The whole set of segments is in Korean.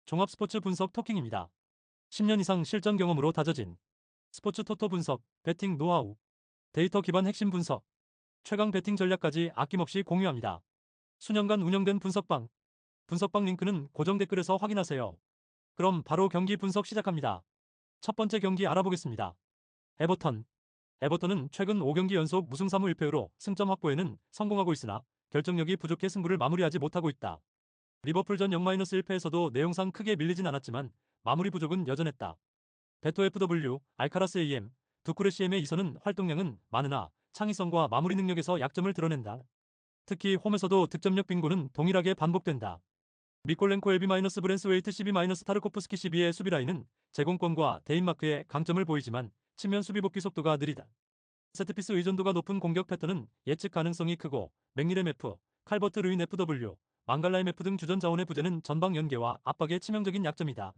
종합스포츠 분석 토킹입니다. 10년 이상 실전 경험으로 다져진 스포츠 토토 분석, 배팅 노하우, 데이터 기반 핵심 분석, 최강 배팅 전략까지 아낌없이 공유합니다. 수년간 운영된 분석방 링크는 고정 댓글에서 확인하세요. 그럼 바로 경기 분석 시작합니다. 첫 번째 경기 알아보겠습니다. 에버턴. 에버턴은 최근 5경기 연속 무승 3무 1패로 승점 확보에는 성공하고 있으나 결정력이 부족해 승부를 마무리하지 못하고 있다. 리버풀전 0-1패에서도 내용상 크게 밀리진 않았지만 마무리 부족은 여전했다. 베토 FW, 알카라스 AM, 두쿠르 CM의 이선은 활동량은 많으나 창의성과 마무리 능력에서 약점을 드러낸다. 특히 홈에서도 득점력 빈곤은 동일하게 반복된다. 미콜렌코 LB-브랜스웨이트 CB-타르코프스키 CB의 수비라인은 제공권과 대인마크의 강점을 보이지만 측면 수비 복귀 속도가 느리다. 세트피스 의존도가 높은 공격 패턴은 예측 가능성이 크고 맥니렘 F, 칼버트 루인 FW, 망갈라임 F 등 주전 자원의 부재는 전방 연계와 압박의 치명적인 약점이다.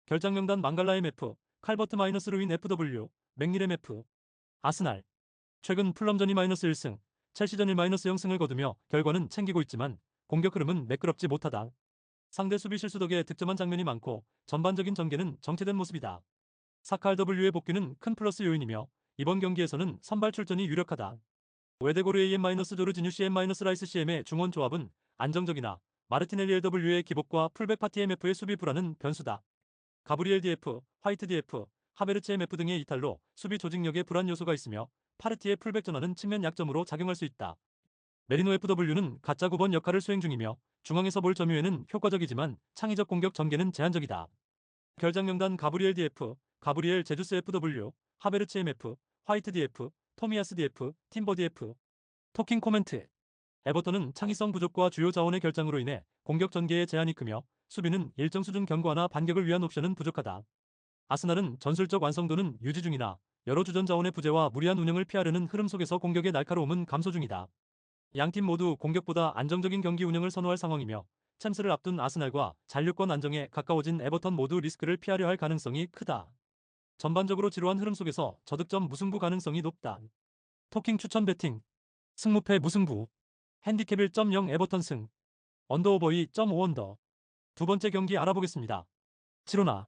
결장명단 망갈라임 F, 칼버트-루인 FW, 맥니렘 F. 아스날. 최근 풀럼전이 -1승, 첼시전 1-0승을 거두며 결과는 챙기고 있지만 공격 흐름은 매끄럽지 못하다. 상대 수비 실수 덕에 득점한 장면이 많고 전반적인 전개는 정체된 모습이다. 사카 RW의 복귀는 큰 플러스 요인이며 이번 경기에서는 선발 출전이 유력하다. 웨데고르 AM-조르지뉴 CM-라이스 CM의 중원 조합은 안정적이나 마르티넬리 LW의 기복과 풀백 파티 MF의 수비 불안은 변수다. 가브리엘 DF, 화이트 DF, 하베르츠 MF 등의 이탈로 수비 조직력에 불안 요소가 있으며 파르티의 풀백 전환은 측면 약점으로 작용할 수 있다. 메리노 FW는 가짜 9번 역할을 수행 중이며 중앙에서 볼 점유에는 효과적이지만 창의적 공격 전개는 제한적이다. 결장명단 가브리엘 DF, 가브리엘 제주스 FW, 하베르츠 MF, 화이트 DF, 토미야스 DF, 팀버 DF. 토킹 코멘트. 에버턴은 창의성 부족과 주요 자원의 결장으로 인해 공격 전개에 제한이 크며 수비는 일정 수준 견고하나 반격을 위한 옵션은 부족하다. 아스날은 전술적 완성도는 유지 중이나 여러 주전 자원의 부재와 무리한 운영을 피하려는 흐름 속에서 공격의 날카로움은 감소 중이다. 양팀 모두 공격보다 안정적인 경기 운영을 선호할 상황이며 챔스를 앞둔 아스날과 잔류권 안정에 가까워진 에버턴 모두 리스크를 피하려 할 가능성이 크다. 전반적으로 지루한 흐름 속에서 저득점 무승부 가능성이 높다. 토킹 추천 배팅. 승무패 무승부. 핸디캡 1.0 에버턴 승. 언더오버 2.5 언더. 두 번째 경기 알아보겠습니다. 지로나.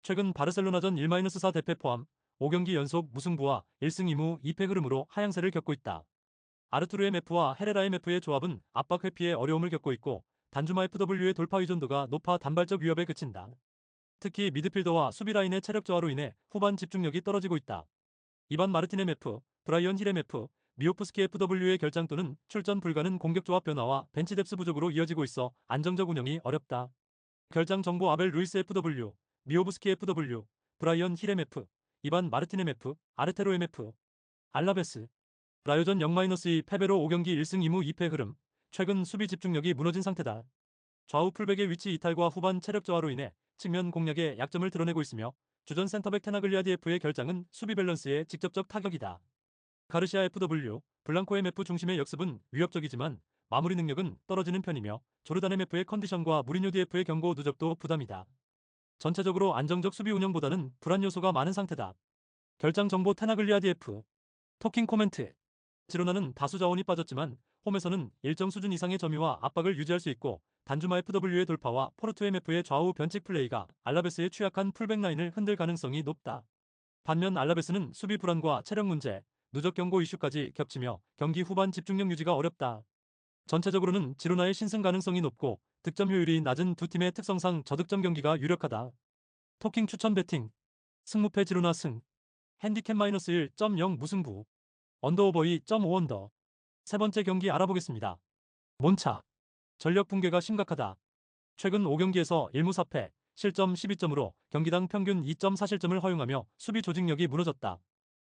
최근 바르셀로나전 1-4 대패 포함 5경기 연속 무승부와 1승 2무 2패 흐름으로 하향세를 겪고 있다. 아르투르 MF와 헤레라 MF의 조합은 압박 회피에 어려움을 겪고 있고 단주마 FW의 돌파 의존도가 높아 단발적 위협에 그친다. 특히 미드필더와 수비 라인의 체력 저하로 인해 후반 집중력이 떨어지고 있다. 이반 마르틴 MF, 브라이언 힐 MF, 미오프스키 FW의 결장 또는 출전 불가능 공격 조합 변화와 벤치 뎁스 부족으로 이어지고 있어 안정적 운영이 어렵다. 결장 정보 아벨 루이스 FW, 미오브스키 FW, 브라이언 힐 MF, 이반 마르틴 MF, 아르테로 MF, 알라베스. 라요전 0-2 패배로 5경기 1승 2무 2패 흐름. 최근 수비 집중력이 무너진 상태다. 좌우 풀백의 위치 이탈과 후반 체력 저하로 인해 측면 공략에 약점을 드러내고 있으며 주전 센터백 테나글리아디F의 결장은 수비 밸런스에 직접적 타격이다. 가르시아 FW, 블랑코 MF 중심의 역습은 위협적이지만 마무리 능력은 떨어지는 편이며 조르단 MF의 컨디션과 무리뉴 DF의 경고 누적도 부담이다. 전체적으로 안정적 수비 운영보다는 불안 요소가 많은 상태다. 결장 정보 테나글리아 DF. 토킹 코멘트. 지로나는 다수 자원이 빠졌지만 홈에서는 일정 수준 이상의 점유와 압박을 유지할 수 있고 단주마 FW의 돌파와 포르투 MF의 좌우 변칙 플레이가 알라베스의 취약한 풀백 라인을 흔들 가능성이 높다. 반면 알라베스는 수비 불안과 체력 문제, 누적 경고 이슈까지 겹치며 경기 후반 집중력 유지가 어렵다. 전체적으로는 지로나의 신승 가능성이 높고 득점 효율이 낮은 두 팀의 특성상 저득점 경기가 유력하다. 토킹 추천 배팅. 승무패 지로나 승. 핸디캡 -1.0 무승부. 언더오버 2.5 언더. 세 번째 경기 알아보겠습니다. 몬차. 전력 붕괴가 심각하다. 최근 5경기에서 1무 4패, 실점 12점으로 경기당 평균 2.4실점을 허용하며 수비 조직력이 무너졌다.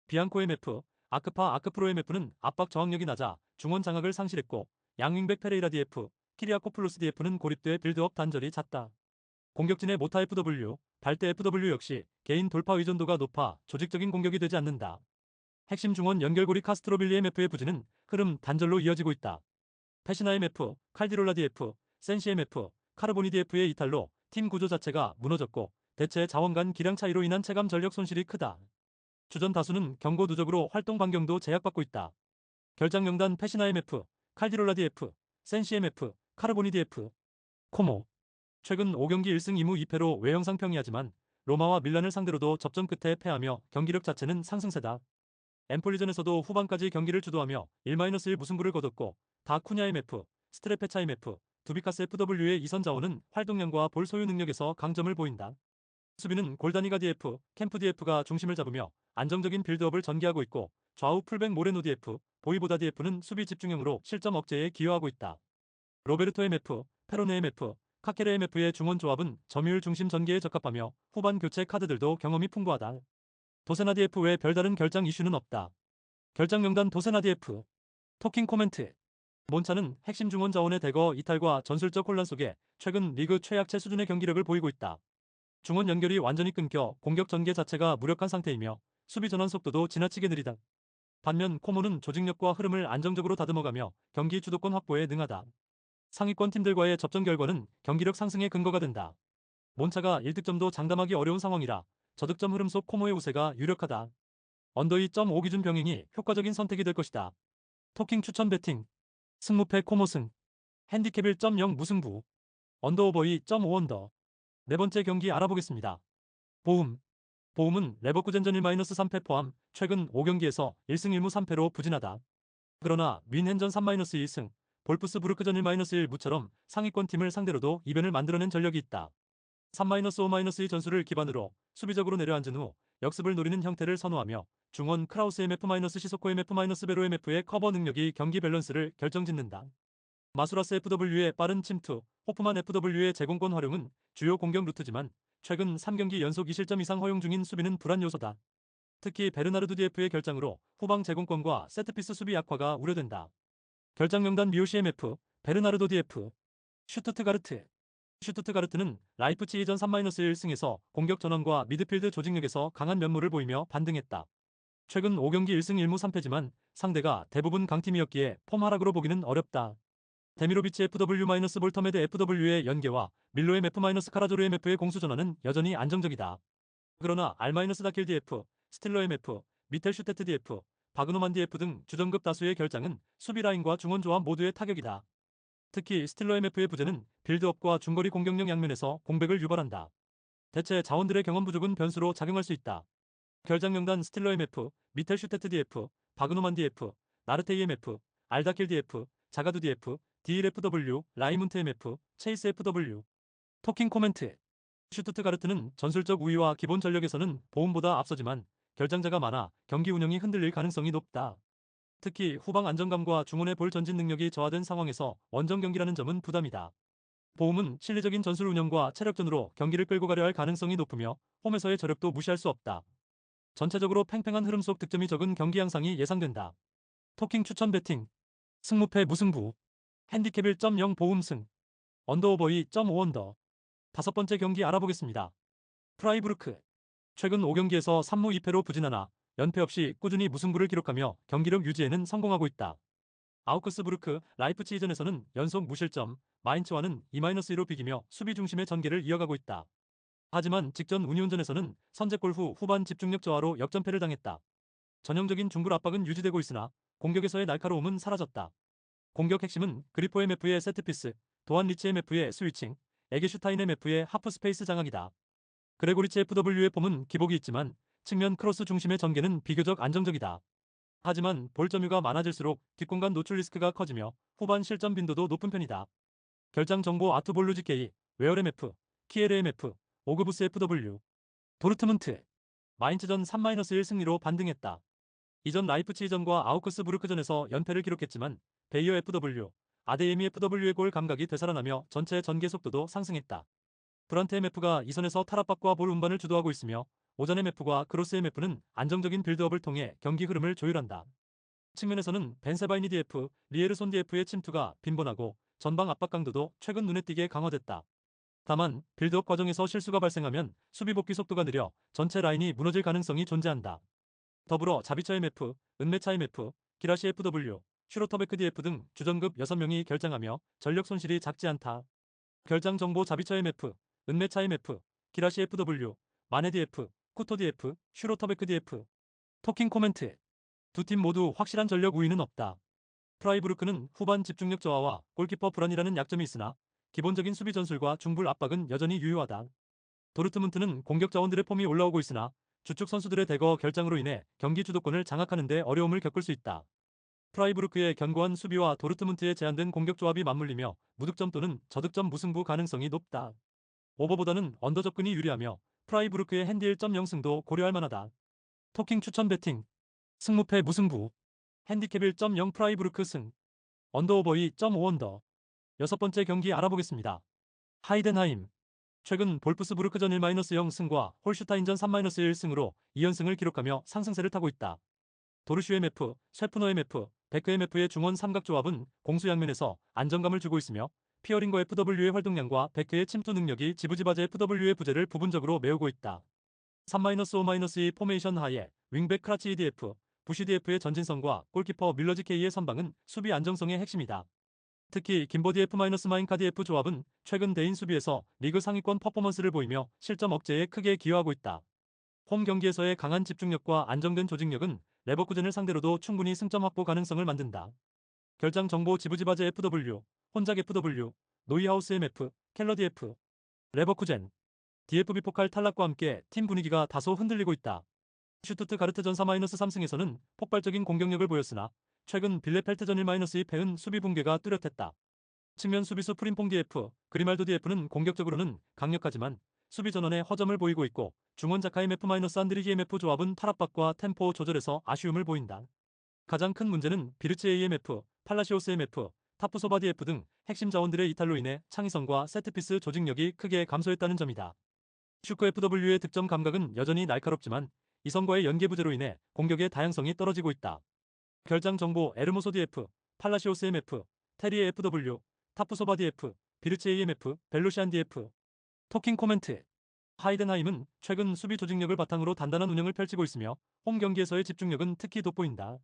비앙코 MF, 아크파 아크프로 MF는 압박 저항력이 낮아 중원 장악을 상실했고 양윙백 페레이라 DF, 키리아코플로스 DF는 고립돼 빌드업 단절이 잦다. 공격진의 모타 FW, 발대 FW 역시 개인 돌파 의존도가 높아 조직적인 공격이 되지 않는다. 핵심 중원 연결고리 카스트로빌리 MF의 부진은 흐름 단절로 이어지고 있다. 페시나 MF, 칼디롤라 DF, 센시 MF, 카르보니 DF의 이탈로 팀 구조 자체가 무너졌고 대체 자원 간 기량 차이로 인한 체감 전력 손실이 크다. 주전 다수는 경고 누적으로 활동 반경도 제약받고 있다. 결장 명단 페시나 MF, 칼디롤라 DF, 센시 MF, 카르보니 DF, 코모. 최근 5경기 1승 2무 2패로 외형상평이하지만 로마와 밀란을 상대로도 접전 끝에 패하며 경기력 자체는 상승세다. 엠폴리전에서도 후반까지 경기를 주도하며 1-1 무승부를 거뒀고 다쿠냐 MF, 스트레페차 MF, 두비카스 FW의 이선 자원은 활동량과 볼 소유 능력에서 강점을 보인다. 수비는 골다니가 DF, 캠프 DF가 중심을 잡으며 안정적인 빌드업을 전개하고 있고 좌우 풀백 모레노 DF, 보이보다 DF는 수비 집중형으로 실점 억제에 기여하고 있다. 로베르토 MF, 페로네 MF, 카케레 MF의 중원 조합은 점유율 중심 전개에 적합하며 후반 교체 카드들도 경험이 풍부하다. 도세나 DF 외 별다른 결장 이슈는 없다. 결장 명단 도세나 DF. 토킹 코멘트. 몬차는 핵심 중원 자원의 대거 이탈과 전술적 혼란 속에 최근 리그 최약체 수준의 경기력을 보이고 있다. 중원 연결이 완전히 끊겨 공격 전개 자체가 무력한 상태이며 수비 전환 속도도 지나치게 느리다. 반면 코모는 조직력과 흐름을 안정적으로 다듬어가며 경기 주도권 확보에 능하다. 상위권 팀들과의 접전 결과는 경기력 상승의 근거가 된다. 몬차가 1득점도 장담하기 어려운 상황이라 저득점 흐름 속 코모의 우세가 유력하다. 언더 2.5 기준 병행이 효과적인 선택이 될 것이다. 토킹 추천 배팅. 승무패 코모승. 핸디캡 1.0 무승부. 언더오버 2.5 언더. 네 번째 경기 알아보겠습니다. 보움. 보움은 레버쿠젠전 1-3패 포함 최근 5경기에서 1승 1무 3패로 부진하다. 그러나 뮌헨전 3-2승, 볼프스부르크전 1-1 무처럼 상위권 팀을 상대로도 이변을 만들어낸 전력이 있다. 3-5-2 전술을 기반으로 수비적으로 내려앉은 후 역습을 노리는 형태를 선호하며 중원 크라우스 MF- 시소코 MF- 베로 MF의 커버 능력이 경기 밸런스를 결정짓는다. 마수라스 FW의 빠른 침투, 호프만 FW의 제공권 활용은 주요 공격 루트지만 최근 3경기 연속 2실점 이상 허용 중인 수비는 불안 요소다. 특히 베르나르두 DF의 결장으로 후방 제공권과 세트피스 수비 약화가 우려된다. 결장 명단 미오시 MF, 베르나르도 DF, 슈투트가르트. 슈투트가르트는 라이프치히전 3-1승에서 공격 전환과 미드필드 조직력에서 강한 면모를 보이며 반등했다. 최근 5경기 1승 1무 3패지만 상대가 대부분 강팀이었기에 폼 하락으로 보기는 어렵다. 데미로비치 FW-볼터메드 FW의 연계와 밀로 MF-카라조르 MF의 공수 전환은 여전히 안정적이다. 그러나 R-다킬 DF, 스틸러 MF, 미텔 슈테트 DF, 바그노만 DF 등 주전급 다수의 결장은 수비 라인과 중원 조합 모두의 타격이다. 특히 스틸러 MF의 부재는 빌드업과 중거리 공격력 양면에서 공백을 유발한다. 대체 자원들의 경험 부족은 변수로 작용할 수 있다. 결장 명단 스틸러 MF, 미텔 슈테트 DF, 바그노만 DF, 나르테이 MF, 알다킬 DF, 자가두 DF, DLFW, 라이문트 MF, 체이스 FW. 토킹 코멘트. 슈투트가르트는 전술적 우위와 기본 전력에서는 보움보다 앞서지만 결장자가 많아 경기 운영이 흔들릴 가능성이 높다. 특히 후방 안정감과 중원의 볼 전진 능력이 저하된 상황에서 원정 경기라는 점은 부담이다. 보움은 실리적인 전술 운영과 체력전으로 경기를 끌고 가려 할 가능성이 높으며 홈에서의 저력도 무시할 수 없다. 전체적으로 팽팽한 흐름 속 득점이 적은 경기 양상이 예상된다. 토킹 추천 배팅. 승무패 무승부. 핸디캡 1.0 보움승. 언더오버 2.5 언더. 다섯 번째 경기 알아보겠습니다. 프라이부르크. 최근 5경기에서 3무 2패로 부진하나 연패 없이 꾸준히 무승부를 기록하며 경기력 유지에는 성공하고 있다. 아우크스부르크, 라이프치히전에서는 연속 무실점, 마인츠와는 2-2로 비기며 수비 중심의 전개를 이어가고 있다. 하지만 직전 운이온전에서는 선제골 후 후반 집중력 저하로 역전패를 당했다. 전형적인 중불 압박은 유지되고 있으나 공격에서의 날카로움은 사라졌다. 공격 핵심은 그리포 MF의 세트피스, 도안 리치 MF의 스위칭, 에게슈타인 MF의 하프 스페이스 장악이다. 그레고리치 FW의 폼은 기복이 있지만 측면 크로스 중심의 전개는 비교적 안정적이다. 하지만 볼 점유가 많아질수록 뒷공간 노출 리스크가 커지며 후반 실점 빈도도 높은 편이다. 결장 정보 아투볼루지케이, 웨어 MF, 키에르 MF, 오그부스 FW, 도르트문트. 마인츠전 3-1 승리로 반등했다. 이전 라이프치히전과 아우크스부르크전에서 연패를 기록했지만 베이어 FW, 아데예미 FW의 골 감각이 되살아나며 전체 전개 속도도 상승했다. 브란트 MF가 이선에서 탈압박과 볼 운반을 주도하고 있으며 오전 MF과 크로스 MF는 안정적인 빌드업을 통해 경기 흐름을 조율한다. 측면에서는 벤세바이니 DF, 리에르손 DF의 침투가 빈번하고 전방 압박 강도도 최근 눈에 띄게 강화됐다. 다만 빌드업 과정에서 실수가 발생하면 수비 복귀 속도가 느려 전체 라인이 무너질 가능성이 존재한다. 더불어 자비처 MF, 은메차 MF, 기라시 FW, 슈로터베크 DF 등 주전급 6명이 결장하며 전력 손실이 작지 않다. 결장 정보 자비처 MF, 은메차 MF, 기라시 FW, 마네 DF, 쿠토 DF, 슈로터베크 DF. 토킹 코멘트. 두 팀 모두 확실한 전력 우위는 없다. 프라이부르크는 후반 집중력 저하와 골키퍼 불안이라는 약점이 있으나 기본적인 수비 전술과 중불 압박은 여전히 유효하다. 도르트문트는 공격 자원들의 폼이 올라오고 있으나 주축 선수들의 대거 결장으로 인해 경기 주도권을 장악하는 데 어려움을 겪을 수 있다. 프라이부르크의 견고한 수비와 도르트문트의 제한된 공격 조합이 맞물리며 무득점 또는 저득점 무승부 가능성이 높다. 오버보다는 언더 접근이 유리하며 프라이부르크의 핸디 1.0승도 고려할 만하다. 토킹 추천 배팅 승무패 무승부 핸디캡 1.0 프라이부르크 승 언더오버 2.5언더 여섯 번째 경기 알아보겠습니다. 하이덴하임 최근 볼프스부르크전 1-0 승과 홀슈타인전 3-1 승으로 2연승을 기록하며 상승세를 타고 있다. 도르슈 MF, 셰프너 MF, 베크 MF의 중원 삼각조합은 공수양면에서 안정감을 주고 있으며 피어링거 FW의 활동량과 베크의 침투 능력이 지부지바제 FW의 부재를 부분적으로 메우고 있다. 3-5-2 포메이션 하에 윙백 크라치 EDF, 부시 DF의 전진성과 골키퍼 밀러지 K의 선방은 수비 안정성의 핵심이다. 특히 김보디 F-마인카디 F 조합은 최근 대인 수비에서 리그 상위권 퍼포먼스를 보이며 실점 억제에 크게 기여하고 있다. 홈 경기에서의 강한 집중력과 안정된 조직력은 레버쿠젠을 상대로도 충분히 승점 확보 가능성을 만든다. 결장 정보 지부지바제 FW, 혼작 FW, 노이하우스 MF, 켈러디 F, 레버쿠젠, DFB 포칼 탈락과 함께 팀 분위기가 다소 흔들리고 있다. 슈투트가르트전 4-3승에서는 폭발적인 공격력을 보였으나 최근 빌레펠트전 1-2 패은 수비 붕괴가 뚜렷했다. 측면 수비수 프림퐁 DF, 그리말도 DF는 공격적으로는 강력하지만 수비 전원에 허점을 보이고 있고 중원 자카임 F-안드리기 MF 조합은 탈압박과 템포 조절에서 아쉬움을 보인다. 가장 큰 문제는 비르츠 AMF, 팔라시오스 MF, 타프소바 DF 등 핵심 자원들의 이탈로 인해 창의성과 세트피스 조직력이 크게 감소했다는 점이다. 슈커 FW의 득점 감각은 여전히 날카롭지만 이성과의 연계 부재로 인해 공격의 다양성이 떨어지고 있다. 결장 정보 에르모소 DF, 팔라시오스 MF, 테리에 FW, 타프소바 DF, 비르츠 AMF, 벨로시안 DF. 토킹 코멘트 하이덴하임은 최근 수비 조직력을 바탕으로 단단한 운영을 펼치고 있으며 홈 경기에서의 집중력은 특히 돋보인다.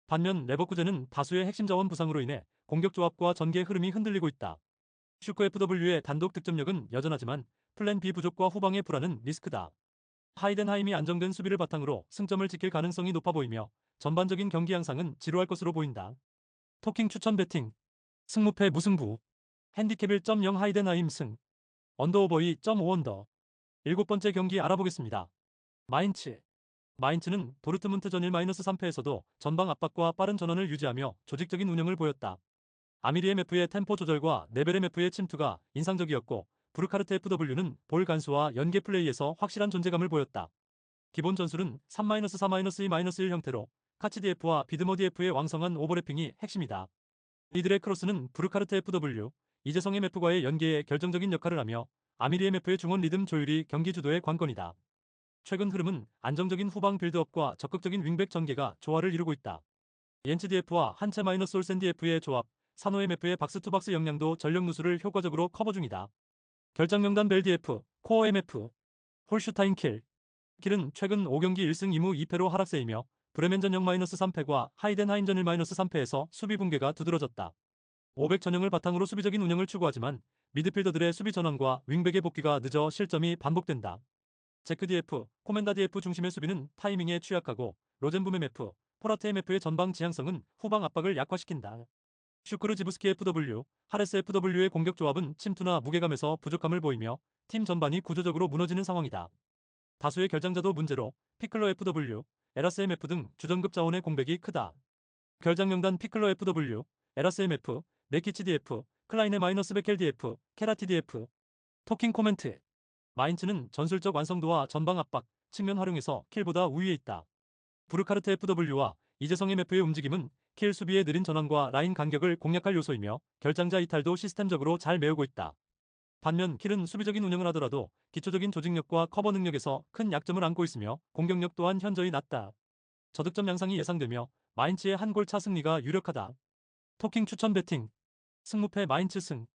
반면 레버쿠젠은 다수의 핵심 자원 부상으로 인해 공격 조합과 전개의 흐름이 흔들리고 있다. 슈커 FW의 단독 득점력은 여전하지만 플랜 B 부족과 후방의 불안은 리스크다. 하이덴하임이 안정된 수비를 바탕으로 승점을 지킬 가능성이 높아 보이며 전반적인 경기 양상은 지루할 것으로 보인다. 토킹 추천 배팅 승무패 무승부 핸디캡 1.0 하이덴하임 승 언더오버 2.5언더 일곱 번째 경기 알아보겠습니다. 마인츠 마인츠는 도르트문트전 1-3패에서도 전방 압박과 빠른 전원을 유지하며 조직적인 운영을 보였다. 아미리 MF의 템포 조절과 네벨 MF의 침투가 인상적이었고 부르카르트 FW는 볼 간수와 연계 플레이에서 확실한 존재감을 보였다. 기본 전술은 3-4-2-1 형태로 카치 DF와 비드머 DF의 왕성한 오버래핑이 핵심이다. 이들의 크로스는 부르카르트 FW, 이재성 MF과의 연계에 결정적인 역할을 하며 아미리 MF의 중원 리듬 조율이 경기 주도의 관건이다. 최근 흐름은 안정적인 후방 빌드업과 적극적인 윙백 전개가 조화를 이루고 있다. 옌츠 DF와 한체-올센 DF의 조합, 산호 MF의 박스투박스 역량도 전력 누수를 효과적으로 커버 중이다. 결장명단 벨 DF, 코어 MF, 홀슈타인 킬은 최근 5경기 1승 2무 2패로 하락세이며 브레멘전 0-3패과 하이덴하임전 1-3패에서 수비 붕괴가 두드러졌다. 500 전형을 바탕으로 수비적인 운영을 추구하지만 미드필더들의 수비 전환과 윙백의 복귀가 늦어 실점이 반복된다. 제크 DF, 코멘다 DF 중심의 수비는 타이밍에 취약하고 로젠붐 MF, 포라테 MF의 전방 지향성은 후방 압박을 약화시킨다. 슈크르 지부스키 FW, 하레스 FW의 공격 조합은 침투나 무게감에서 부족함을 보이며 팀 전반이 구조적으로 무너지는 상황이다. 다수의 결장자도 문제로 피클러 FW, 에라스 MF 등 주전급 자원의 공백이 크다. 결장명단 피클러 FW, 에라스 MF, 네키치 DF, 클라이네 마이너스 베켈 DF, 케라티 DF. 토킹 코멘트 마인츠는 전술적 완성도와 전방 압박, 측면 활용에서 킬보다 우위에 있다. 부르카르트 FW와 이재성 MF의 움직임은 킬 수비의 느린 전환과 라인 간격을 공략할 요소이며 결장자 이탈도 시스템적으로 잘 메우고 있다. 반면 킬은 수비적인 운영을 하더라도 기초적인 조직력과 커버 능력에서 큰 약점을 안고 있으며 공격력 또한 현저히 낮다. 저득점 양상이 예상되며 마인츠의 한 골 차 승리가 유력하다. 토킹 추천 배팅 승무패 마인츠 승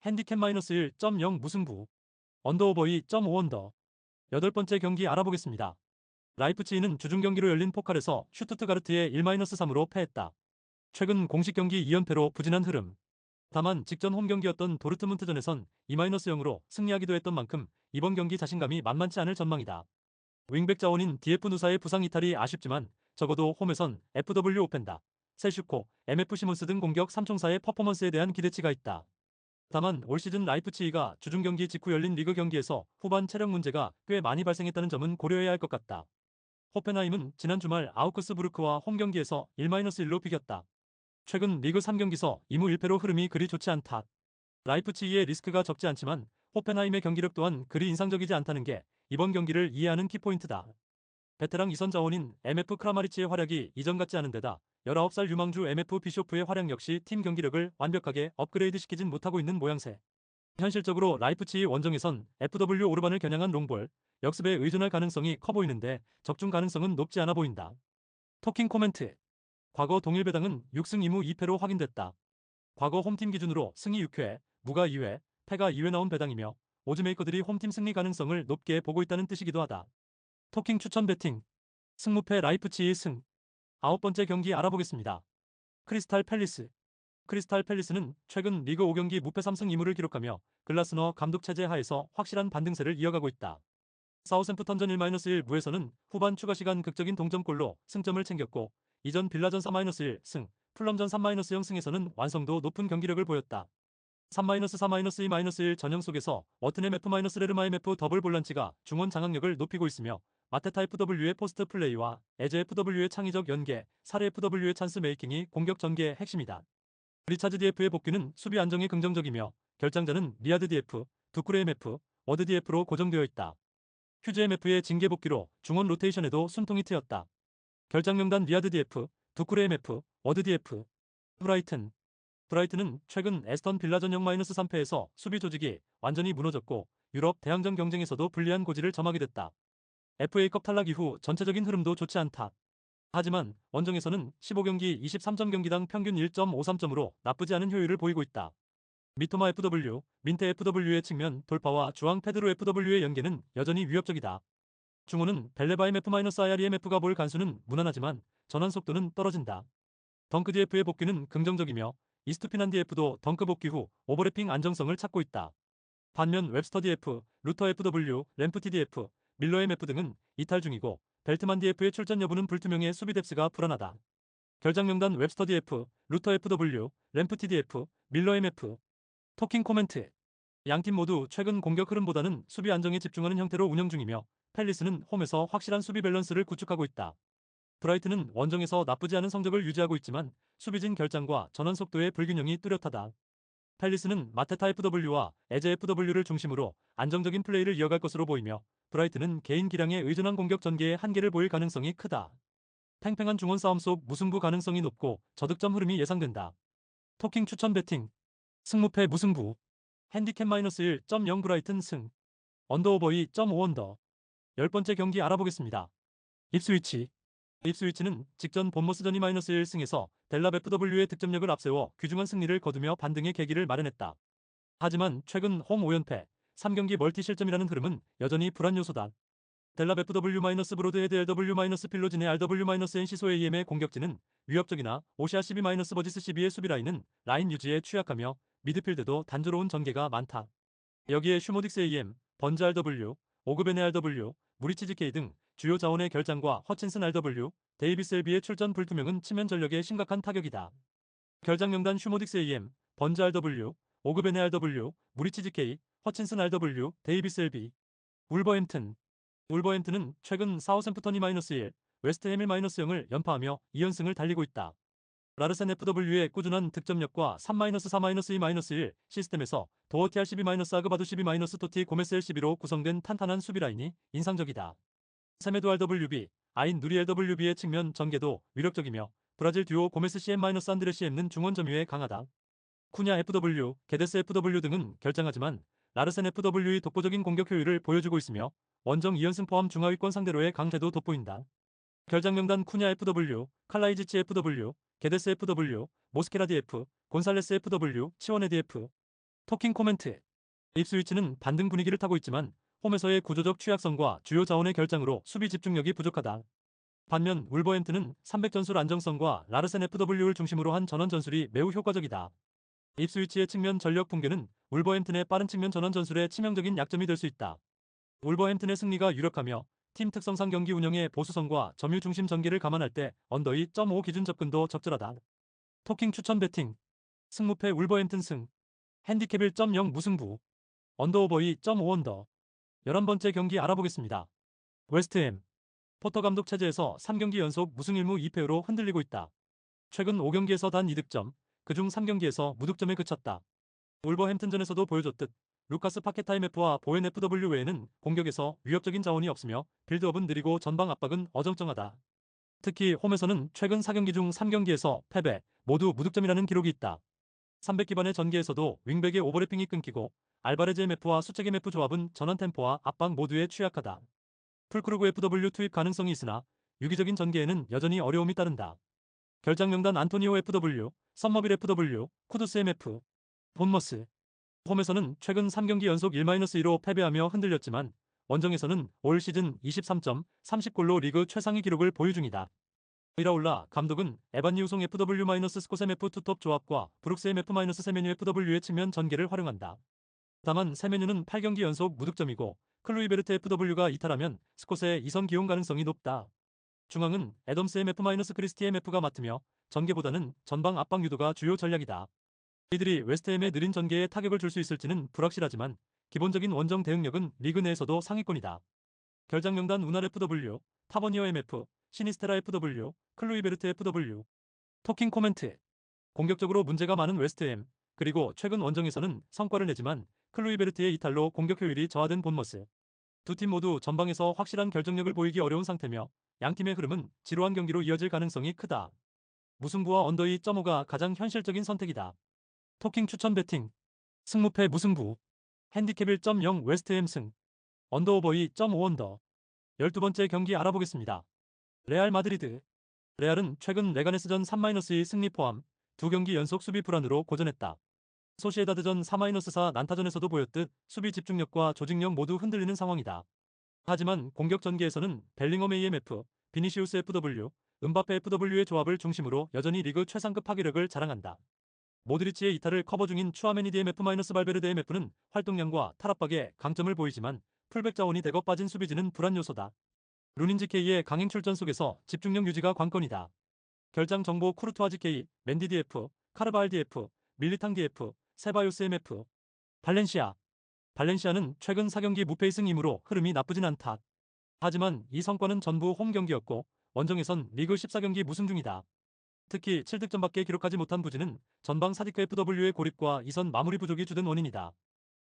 핸디캡 -1.0 무승부 언더오버 2.5언더 여덟 번째 경기 알아보겠습니다. 라이프치히는 주중 경기로 열린 포칼에서 슈투트가르트에 1-3으로 패했다. 최근 공식 경기 2연패로 부진한 흐름. 다만 직전 홈 경기였던 도르트문트전에선 2-0으로 승리하기도 했던 만큼 이번 경기 자신감이 만만치 않을 전망이다. 윙백 자원인 DF 누사의 부상 이탈이 아쉽지만 적어도 홈에선 FW 오펜다, 셀슈코, MF 시몬스 등 공격 3총사의 퍼포먼스에 대한 기대치가 있다. 다만 올 시즌 라이프치히가 주중 경기 직후 열린 리그 경기에서 후반 체력 문제가 꽤 많이 발생했다는 점은 고려해야 할 것 같다. 호펜하임은 지난 주말 아우크스부르크와 홈 경기에서 1-1로 비겼다. 최근 리그 3경기서 2무 1패로 흐름이 그리 좋지 않다. 라이프치히의 리스크가 적지 않지만 호펜하임의 경기력 또한 그리 인상적이지 않다는 게 이번 경기를 이해하는 키포인트다. 베테랑 이선 자원인 MF 크라마리치의 활약이 이전 같지 않은 데다 19살 유망주 MF 비쇼프의 활약 역시 팀 경기력을 완벽하게 업그레이드시키진 못하고 있는 모양새. 현실적으로 라이프치히 원정에선 FW 오르반을 겨냥한 롱볼, 역습에 의존할 가능성이 커 보이는데 적중 가능성은 높지 않아 보인다. 토킹 코멘트. 과거 동일배당은 6승 2무 2패로 확인됐다. 과거 홈팀 기준으로 승이 6회, 무가 2회, 패가 2회 나온 배당이며 오즈메이커들이 홈팀 승리 가능성을 높게 보고 있다는 뜻이기도 하다. 토킹 추천 배팅. 승무패 라이프치히 승. 9번째 경기 알아보겠습니다. 크리스탈 팰리스. 크리스탈 팰리스는 최근 리그 5경기 무패 3승 2무를 기록하며 글라스너 감독 체제 하에서 확실한 반등세를 이어가고 있다. 사우샘프턴전 1-1 무에서는 후반 추가 시간 극적인 동점골로 승점을 챙겼고 이전 빌라전 4-1 승, 풀럼전 3-0 승에서는 완성도 높은 경기력을 보였다. 3-4-2-1 전형 속에서 워튼의 F-레르마 MF 더블 볼란치가 중원 장악력을 높이고 있으며 마테타 FW의 포스트 플레이와 에제 FW의 창의적 연계, 사례 FW의 찬스 메이킹이 공격 전개의 핵심이다. 리차즈 DF의 복귀는 수비 안정에 긍정적이며 결장자는 리아드 DF, 두쿠레 MF, 워드 DF로 고정되어 있다. 휴즈 MF의 징계 복귀로 중원 로테이션에도 숨통이 트였다. 결장 명단 리아드 DF, 두쿠레 MF, 워드 DF. 브라이튼. 브라이튼은 최근 에스턴 빌라전 0-3패에서 수비 조직이 완전히 무너졌고 유럽 대항전 경쟁에서도 불리한 고지를 점하게 됐다. FA컵 탈락 이후 전체적인 흐름도 좋지 않다. 하지만 원정에서는 15경기 23점 경기당 평균 1.53점으로 나쁘지 않은 효율을 보이고 있다. 미토마 FW, 민테 FW의 측면 돌파와 주앙 페드로 FW의 연계는 여전히 위협적이다. 중원은 벨레바임 F-IREMF가 볼 간수는 무난하지만 전환 속도는 떨어진다. 덩크 DF의 복귀는 긍정적이며 이스투피난 DF도 덩크 복귀 후 오버래핑 안정성을 찾고 있다. 반면 웹스터 DF, 루터 FW, 램프티 DF, 밀러 MF 등은 이탈 중이고 벨트만 DF의 출전 여부는 불투명해 수비 뎁스가 불안하다. 결장 명단 웹스터 DF, 루터 FW, 램프티 DF, 밀러 MF. 토킹 코멘트. 양팀 모두 최근 공격 흐름보다는 수비 안정에 집중하는 형태로 운영 중이며 팰리스는 홈에서 확실한 수비 밸런스를 구축하고 있다. 브라이튼은 원정에서 나쁘지 않은 성적을 유지하고 있지만 수비진 결장과 전환 속도의 불균형이 뚜렷하다. 팰리스는 마테타 FW와 에제 FW를 중심으로 안정적인 플레이를 이어갈 것으로 보이며 브라이튼은 개인 기량에 의존한 공격 전개에 한계를 보일 가능성이 크다. 팽팽한 중원 싸움 속 무승부 가능성이 높고 저득점 흐름이 예상된다. 토킹 추천 배팅. 승무패 무승부. 핸디캡 -1.0 브라이튼 승. 언더오버 2.5 언더. 10번째 경기 알아보겠습니다. 입스위치. 입스위치는 직전 본머스전이 -1승에서 델랍 FW의 득점력을 앞세워 귀중한 승리를 거두며 반등의 계기를 마련했다. 하지만 최근 홈 5연패, 3경기 멀티 실점이라는 흐름은 여전히 불안 요소다. 델랍 FW-브로드 헤드 LW-필로진의 RW-NC 소AEM의 공격진은 위협적이나 오시아 CB-버지스 CB의 수비 라인은 라인 유지에 취약하며 미드필드도 단조로운 전개가 많다. 여기에 슈모딕스 AM, 번즈 RW, 오그벤의 RW, 무리치즈 K 등 주요 자원의 결장과 허친슨 RW, 데이비스 LB의 출전 불투명은 치면 전력에 심각한 타격이다. 결장 명단 슈모딕스 AM, 번즈 RW, 오그벤의 RW, 무리치즈 K, 허친슨 RW, 데이비스 LB. 울버햄튼. 울버햄튼은 최근 사우샘프턴이 -1, 웨스트햄이 -0을 연파하며 2연승을 달리고 있다. 라르센 FW의 꾸준한 득점력과 3-4-2-1 시스템에서 도어티 RCB-아그바두 CB-토티 고메스 LCB로 구성된 탄탄한 수비 라인이 인상적이다. 세메도 RWB, 아인 누리 LWB의 측면 전개도 위력적이며 브라질 듀오 고메스 CM-안드레 CM는 중원 점유에 강하다. 쿠냐 FW, 게데스 FW 등은 결장하지만 라르센 FW의 독보적인 공격 효율을 보여주고 있으며 원정 2연승 포함 중하위권 상대로의 강세도 돋보인다. 결장 명단 쿠냐 FW, 칼라이지치 FW, 게데스 FW, 모스케라 DF, 곤살레스 FW, 치원의 DF. 토킹 코멘트. 입스위치는 반등 분위기를 타고 있지만 홈에서의 구조적 취약성과 주요 자원의 결장으로 수비 집중력이 부족하다. 반면 울버햄튼은 300전술 안정성과 라르센 FW를 중심으로 한 전원 전술이 매우 효과적이다. 입스위치의 측면 전력 붕괴는 울버햄튼의 빠른 측면 전원 전술의 치명적인 약점이 될 수 있다. 울버햄튼의 승리가 유력하며 팀 특성상 경기 운영의 보수성과 점유 중심 전개를 감안할 때 언더 2.5 기준 접근도 적절하다. 토킹 추천 배팅. 승무패 울버햄튼 승. 핸디캡 1.0 무승부. 언더오버 2.5 언더. 11번째 경기 알아보겠습니다. 웨스트햄. 포터 감독 체제에서 3경기 연속 무승 1무 2패로 흔들리고 있다. 최근 5경기에서 단 2득점, 그중 3경기에서 무득점에 그쳤다. 울버햄튼전에서도 보여줬듯 루카스 파케타 IMF와 보엔 FW 외에는 공격에서 위협적인 자원이 없으며 빌드업은 느리고 전방 압박은 어정쩡하다. 특히 홈에서는 최근 4경기 중 3경기에서 패배, 모두 무득점이라는 기록이 있다. 300 기반의 전개에서도 윙백의 오버래핑이 끊기고 알바레즈 MF와 수책 MF 조합은 전환 템포와 압박 모두에 취약하다. 풀크루그 FW 투입 가능성이 있으나 유기적인 전개에는 여전히 어려움이 따른다. 결장 명단 안토니오 FW, 썸머빌 FW, 쿠두스 MF, 본머스. 홈에서는 최근 3경기 연속 1-2로 패배하며 흔들렸지만 원정에서는 올 시즌 23점, 30골로 리그 최상위 기록을 보유 중이다. 이라올라 감독은 에반 니우송 FW-스콧 MF 투톱 조합과 브룩스 MF-세메뉴 FW의 측면 전개를 활용한다. 다만 세메뉴는 8경기 연속 무득점이고 클루이베르트 FW가 이탈하면 스콧의 2선 기용 가능성이 높다. 중앙은 애덤스 MF-크리스티 MF가 맡으며 전개보다는 전방 압박 유도가 주요 전략이다. 이들이 웨스트햄의 느린 전개에 타격을 줄 수 있을지는 불확실하지만 기본적인 원정 대응력은 리그 내에서도 상위권이다. 결장 명단 우날 FW, 타버니어 MF, 시니스테라 FW, 클루이베르트 FW. 토킹 코멘트. 공격적으로 문제가 많은 웨스트햄, 그리고 최근 원정에서는 성과를 내지만 클루이베르트의 이탈로 공격 효율이 저하된 본머스. 두 팀 모두 전방에서 확실한 결정력을 보이기 어려운 상태며 양팀의 흐름은 지루한 경기로 이어질 가능성이 크다. 무승부와 언더 2.5가 가장 현실적인 선택이다. 토킹 추천 배팅. 승무패 무승부. 핸디캡 1.0 웨스트햄 승. 언더오버 2.5 언더. 12번째 경기 알아보겠습니다. 레알 마드리드. 레알은 최근 레가네스전 3-2 승리 포함 2경기 연속 수비 불안으로 고전했다. 소시에다드전 4-4 난타전에서도 보였듯 수비 집중력과 조직력 모두 흔들리는 상황이다. 하지만 공격 전개에서는 벨링엄 AMF, 비니시우스 FW, 은바페 FW의 조합을 중심으로 여전히 리그 최상급 파괴력을 자랑한다. 모드리치의 이탈을 커버 중인 추아메니 DMF-발베르데 MF는 활동량과 탈압박에 강점을 보이지만 풀백 자원이 대거 빠진 수비진은 불안 요소다. 루닌지 K의 강행 출전 속에서 집중력 유지가 관건이다. 결장 정보 쿠르투아지 K, 맨디 DF, 카르바알 DF, 밀리탕 DF, 세바요스 MF. 발렌시아. 발렌시아는 최근 4경기 무패 승이므로 흐름이 나쁘진 않다. 하지만 이 성과는 전부 홈 경기였고 원정에선 리그 14경기 무승 중이다. 특히 7득점밖에 기록하지 못한 부진은 전방 사디크 FW의 고립과 이선 마무리 부족이 주된 원인이다.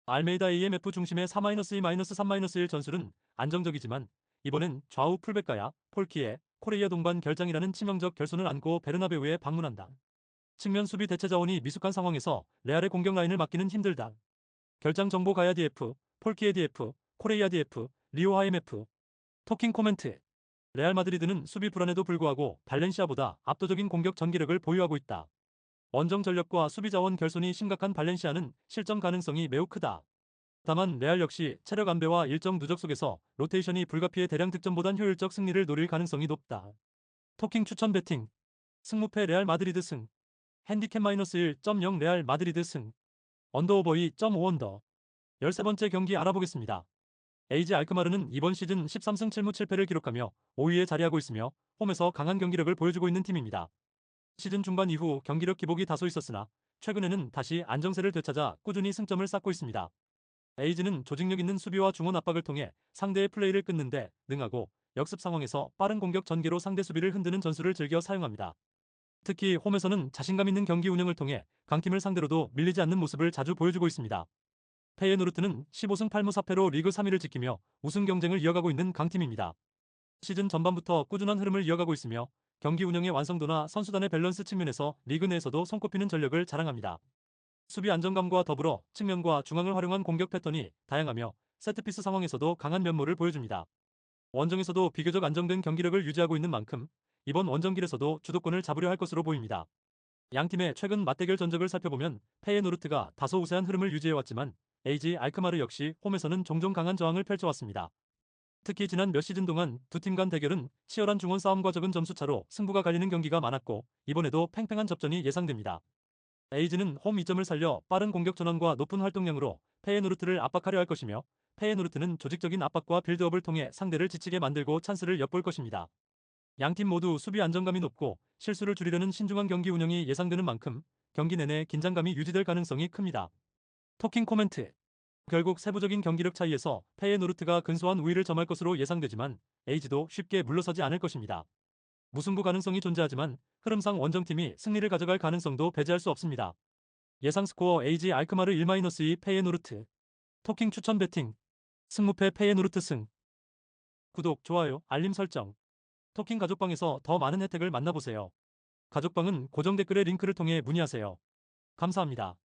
알메이다 AMF 중심의 4-2-3-1 전술은 안정적이지만 이번엔 좌우 풀백가야, 폴키에, 코레이아 동반 결장이라는 치명적 결손을 안고 베르나베우에 방문한다. 측면 수비 대체 자원이 미숙한 상황에서 레알의 공격 라인을 막기는 힘들다. 결장 정보 가야 DF, 폴키에 DF, 코레이아 DF, 리오 IMF. 토킹 코멘트. 레알 마드리드는 수비 불안에도 불구하고 발렌시아보다 압도적인 공격 전개력을 보유하고 있다. 원정 전력과 수비 자원 결손이 심각한 발렌시아는 실점 가능성이 매우 크다. 다만 레알 역시 체력 안배와 일정 누적 속에서 로테이션이 불가피해 대량 득점보단 효율적 승리를 노릴 가능성이 높다. 토킹 추천 배팅. 승무패 레알 마드리드 승. 핸디캡 -1.0 레알 마드리드 승. 언더오버 2.5 언더. 13번째 경기 알아보겠습니다. 에이지 알크마르는 이번 시즌 13승 7무 7패를 기록하며 5위에 자리하고 있으며 홈에서 강한 경기력을 보여주고 있는 팀입니다. 시즌 중반 이후 경기력 기복이 다소 있었으나 최근에는 다시 안정세를 되찾아 꾸준히 승점을 쌓고 있습니다. 에이지는 조직력 있는 수비와 중원 압박을 통해 상대의 플레이를 끊는데 능하고 역습 상황에서 빠른 공격 전개로 상대 수비를 흔드는 전술을 즐겨 사용합니다. 특히 홈에서는 자신감 있는 경기 운영을 통해 강팀을 상대로도 밀리지 않는 모습을 자주 보여주고 있습니다. 페예노르트는 15승 8무 4패로 리그 3위를 지키며 우승 경쟁을 이어가고 있는 강팀입니다. 시즌 전반부터 꾸준한 흐름을 이어가고 있으며 경기 운영의 완성도나 선수단의 밸런스 측면에서 리그 내에서도 손꼽히는 전력을 자랑합니다. 수비 안정감과 더불어 측면과 중앙을 활용한 공격 패턴이 다양하며 세트피스 상황에서도 강한 면모를 보여줍니다. 원정에서도 비교적 안정된 경기력을 유지하고 있는 만큼 이번 원정길에서도 주도권을 잡으려 할 것으로 보입니다. 양팀의 최근 맞대결 전적을 살펴보면 페예노르트가 다소 우세한 흐름을 유지해왔지만 에이지 알크마르 역시 홈에서는 종종 강한 저항을 펼쳐왔습니다. 특히 지난 몇 시즌 동안 두 팀 간 대결은 치열한 중원 싸움과 적은 점수차로 승부가 갈리는 경기가 많았고 이번에도 팽팽한 접전이 예상됩니다. 에이지는 홈 2점을 살려 빠른 공격 전환과 높은 활동량으로 페예노르트를 압박하려 할 것이며 페예노르트는 조직적인 압박과 빌드업을 통해 상대를 지치게 만들고 찬스를 엿볼 것입니다. 양팀 모두 수비 안정감이 높고 실수를 줄이려는 신중한 경기 운영이 예상되는 만큼 경기 내내 긴장감이 유지될 가능성이 큽니다. 토킹 코멘트. 결국 세부적인 경기력 차이에서 페예노르트가 근소한 우위를 점할 것으로 예상되지만 에이지도 쉽게 물러서지 않을 것입니다. 무승부 가능성이 존재하지만 흐름상 원정팀이 승리를 가져갈 가능성도 배제할 수 없습니다. 예상 스코어 에이지 알크마르 1-2 페예노르트. 토킹 추천 배팅. 승무패 페예노르트 승. 구독, 좋아요, 알림 설정. 토킹 가족방에서 더 많은 혜택을 만나보세요. 가족방은 고정 댓글의 링크를 통해 문의하세요. 감사합니다.